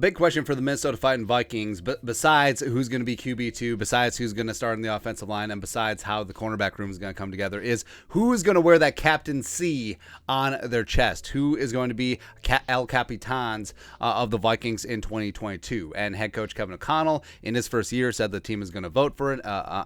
big question for the Minnesota Fighting Vikings, but besides who's going to be QB2, besides who's going to start on the offensive line, and besides how the cornerback room is going to come together, is who is going to wear that Captain C on their chest? Who is going to be El Capitans of the Vikings in 2022? And head coach Kevin O'Connell, in his first year, said the team is going to vote for it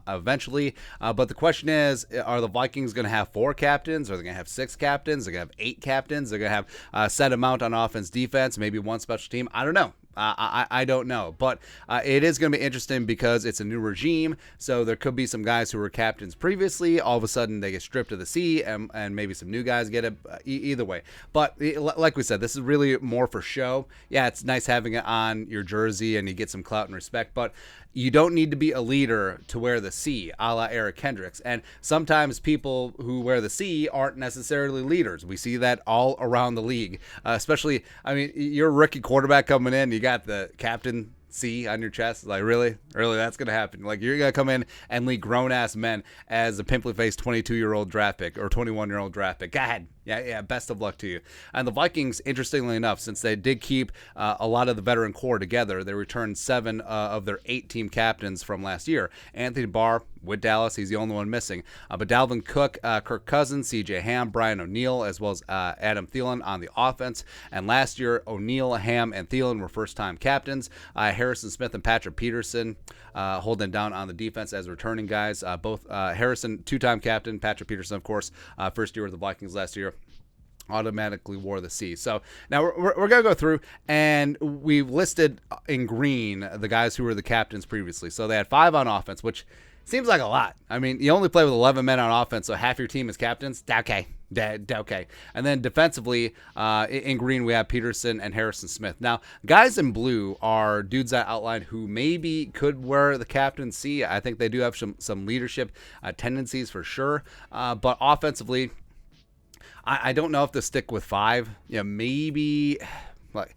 eventually. But the question is, are the Vikings going to have 4 captains? Are they going to have 6 captains? Are they going to have 8 captains? They're going to have a set amount on offense, defense, maybe one special team. I don't know. I don't know, but it is going to be interesting because it's a new regime, so there could be some guys who were captains previously. All of a sudden, they get stripped of the C, and maybe some new guys get it. Either way, but like we said, this is really more for show. Yeah, it's nice having it on your jersey, and you get some clout and respect, but you don't need to be a leader to wear the C, a la Eric Kendricks. And sometimes people who wear the C aren't necessarily leaders. We see that all around the league, especially, I mean, you're a rookie quarterback coming in, you got the captain C on your chest. Like, really that's gonna happen? Like, you're gonna come in and lead grown-ass men as a pimply-faced 22-year-old draft pick or 21-year-old draft pick? Go ahead. Yeah, best of luck to you. And the Vikings, interestingly enough, since they did keep a lot of the veteran core together, they returned 7 of their 8 team captains from last year. Anthony Barr with Dallas, he's the only one missing. But Dalvin Cook, Kirk Cousins, C.J. Ham, Brian O'Neill, as well as Adam Thielen on the offense. And last year, O'Neill, Ham, and Thielen were first-time captains. Harrison Smith and Patrick Peterson holding down on the defense as returning guys. Both Harrison, 2-time captain, Patrick Peterson, of course, first year with the Vikings last year, automatically wore the C. So now we're going to go through, and we've listed in green the guys who were the captains previously. So they had 5 on offense, which seems like a lot. I mean, you only play with 11 men on offense, so half your team is captains. Okay. Okay. And then defensively, in green, we have Peterson and Harrison Smith. Now, guys in blue are dudes I outlined who maybe could wear the captaincy. I think they do have some leadership tendencies for sure. But offensively, I don't know if to stick with 5. Yeah, maybe like.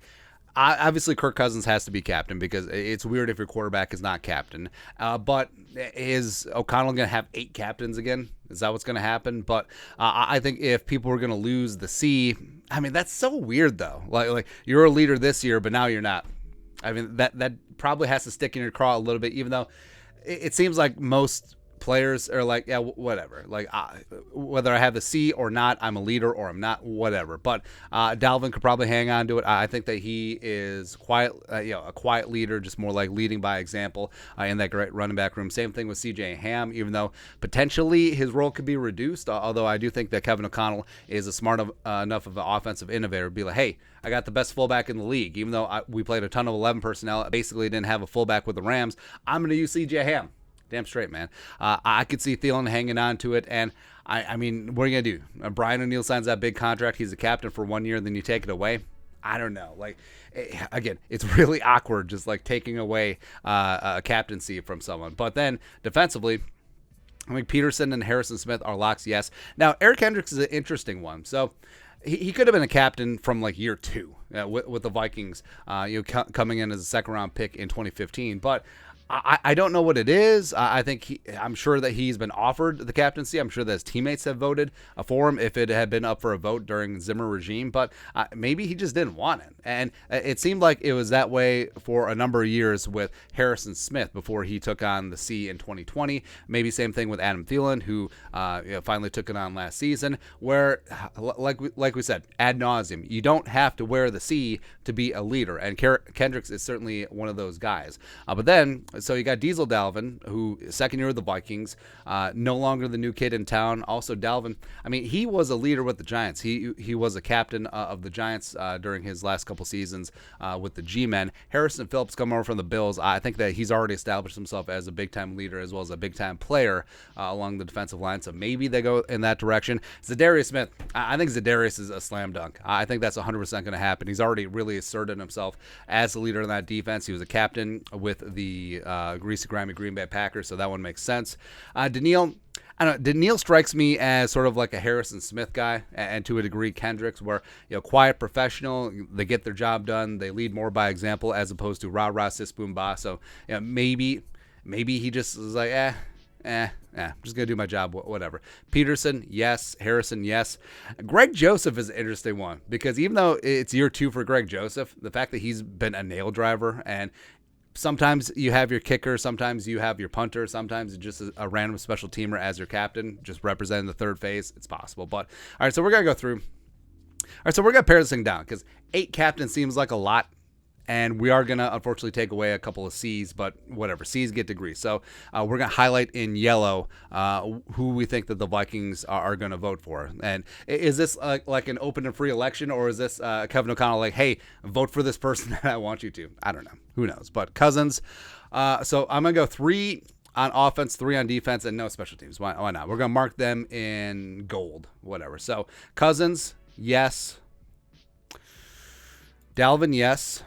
Obviously, Kirk Cousins has to be captain because it's weird if your quarterback is not captain. But is O'Connell going to have 8 captains again? Is that what's going to happen? But I think if people were going to lose the C, I mean, that's so weird, though. Like you're a leader this year, but now you're not. I mean, that probably has to stick in your craw a little bit, even though it seems like most players are like, yeah, whatever. Like, whether I have the C or not, I'm a leader or I'm not, whatever. But Dalvin could probably hang on to it. I think that he is quiet, a quiet leader, just more like leading by example in that great running back room. Same thing with C.J. Ham, even though potentially his role could be reduced. Although I do think that Kevin O'Connell is a smart enough of an offensive innovator to be like, hey, I got the best fullback in the league. Even though we played a ton of 11 personnel, basically didn't have a fullback with the Rams, I'm going to use C.J. Ham. Damn straight, man. I could see Thielen hanging on to it, and I mean, what are you going to do? Brian O'Neill signs that big contract. He's a captain for 1 year, and then you take it away? I don't know. Like, again, it's really awkward just, like, taking away a captaincy from someone. But then, defensively, I mean, Peterson and Harrison Smith are locks, yes. Now, Eric Kendricks is an interesting one. So, he could have been a captain from, like, year 2 with the Vikings, coming in as a second-round pick in 2015. But I don't know what it is. I'm sure that he's been offered the captaincy. I'm sure that his teammates have voted for him if it had been up for a vote during Zimmer regime, but maybe he just didn't want it. And it seemed like it was that way for a number of years with Harrison Smith before he took on the C in 2020. Maybe same thing with Adam Thielen, who finally took it on last season, where, like we said, ad nauseum, you don't have to wear the C to be a leader. And Kendricks is certainly one of those guys. But then, so you got Diesel Dalvin, who second year of the Vikings, no longer the new kid in town. Also Dalvin, I mean, he was a leader with the Giants. He was a captain of the Giants during his last couple seasons with the G-Men. Harrison Phillips coming over from the Bills. I think that he's already established himself as a big-time leader as well as a big-time player along the defensive line. So maybe they go in that direction. Zadaria Smith, I think Zadarius is a slam dunk. I think that's 100% going to happen. He's already really asserted himself as the leader in that defense. He was a captain with the greasy, grimy Green Bay Packers, so that one makes sense. Daniil strikes me as sort of like a Harrison Smith guy, and to a degree Kendricks, where quiet professional, they get their job done, they lead more by example as opposed to rah rah sis boom bah. So maybe he just is like Just going to do my job, whatever. Peterson, yes. Harrison, yes. Greg Joseph is an interesting one because even though it's year 2 for Greg Joseph, the fact that he's been a nail driver, and sometimes you have your kicker, sometimes you have your punter, sometimes it's just a random special teamer as your captain, just representing the third phase. It's possible. But all right, so we're going to go through. All right, so we're going to pare this thing down because 8 captains seems like a lot. And we are going to, unfortunately, take away a couple of C's, but whatever. C's get degrees. So we're going to highlight in yellow who we think that the Vikings are going to vote for. And is this like an open and free election, or is this Kevin O'Connell like, hey, vote for this person that I want you to? I don't know. Who knows? But Cousins. So I'm going to go 3 on offense, 3 on defense, and no special teams. Why not? We're going to mark them in gold, whatever. So Cousins, yes. Dalvin, yes.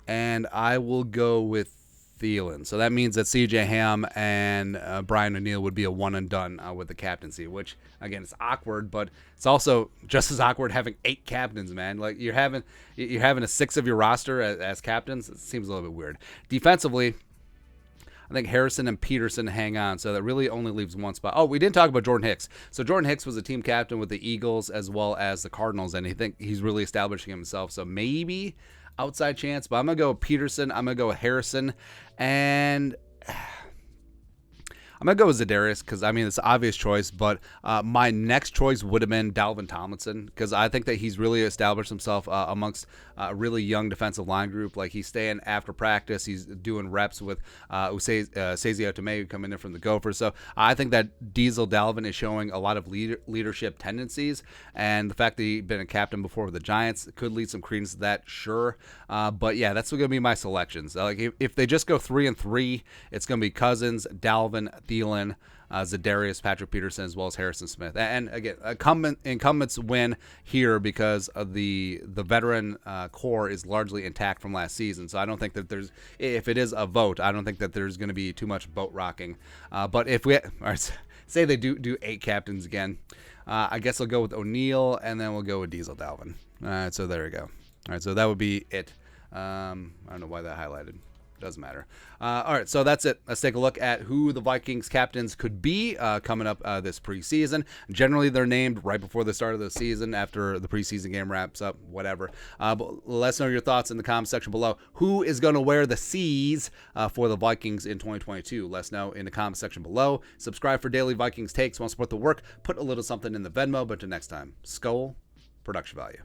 And I will go with Thielen. So that means that C.J. Ham and Brian O'Neill would be a one and done with the captaincy, which, again, it's awkward, but it's also just as awkward having 8 captains, man. Like, you're having a 6 of your roster as captains. It seems a little bit weird. Defensively, I think Harrison and Peterson hang on, so that really only leaves one spot. Oh, we didn't talk about Jordan Hicks. So Jordan Hicks was a team captain with the Eagles as well as the Cardinals, and I think he's really establishing himself. So maybe outside chance, but I'm going to go with Peterson. I'm going to go with Harrison. And I'm going to go with Zadaria because, I mean, it's an obvious choice, but my next choice would have been Dalvin Tomlinson because I think that he's really established himself amongst a really young defensive line group. Like, he's staying after practice. He's doing reps with Sezio Tomei coming in from the Gophers. So I think that Diesel Dalvin is showing a lot of leadership tendencies, and the fact that he's been a captain before with the Giants could lead some credence to that, sure. But, yeah, that's going to be my selections. Like, if they just go 3-3, it's going to be Cousins, Dalvin, Thielen, Zadarius, Patrick Peterson, as well as Harrison Smith. And again, incumbents win here because of the veteran core is largely intact from last season. So I don't think that if it is a vote, I don't think that there's going to be too much boat rocking. But if we say they do 8 captains again, I guess I'll go with O'Neill, and then we'll go with Diesel Dalvin. All right, so there we go. All right, so that would be it. I don't know why that highlighted. Doesn't matter. All right, so that's it. Let's take a look at who the Vikings captains could be coming up this preseason. Generally, they're named right before the start of the season, after the preseason game wraps up, whatever. But let us know your thoughts in the comment section below. Who is going to wear the C's for the Vikings in 2022? Let us know in the comment section below. Subscribe for daily Vikings takes. Want to support the work? Put a little something in the Venmo. But until next time, Skull Production Value.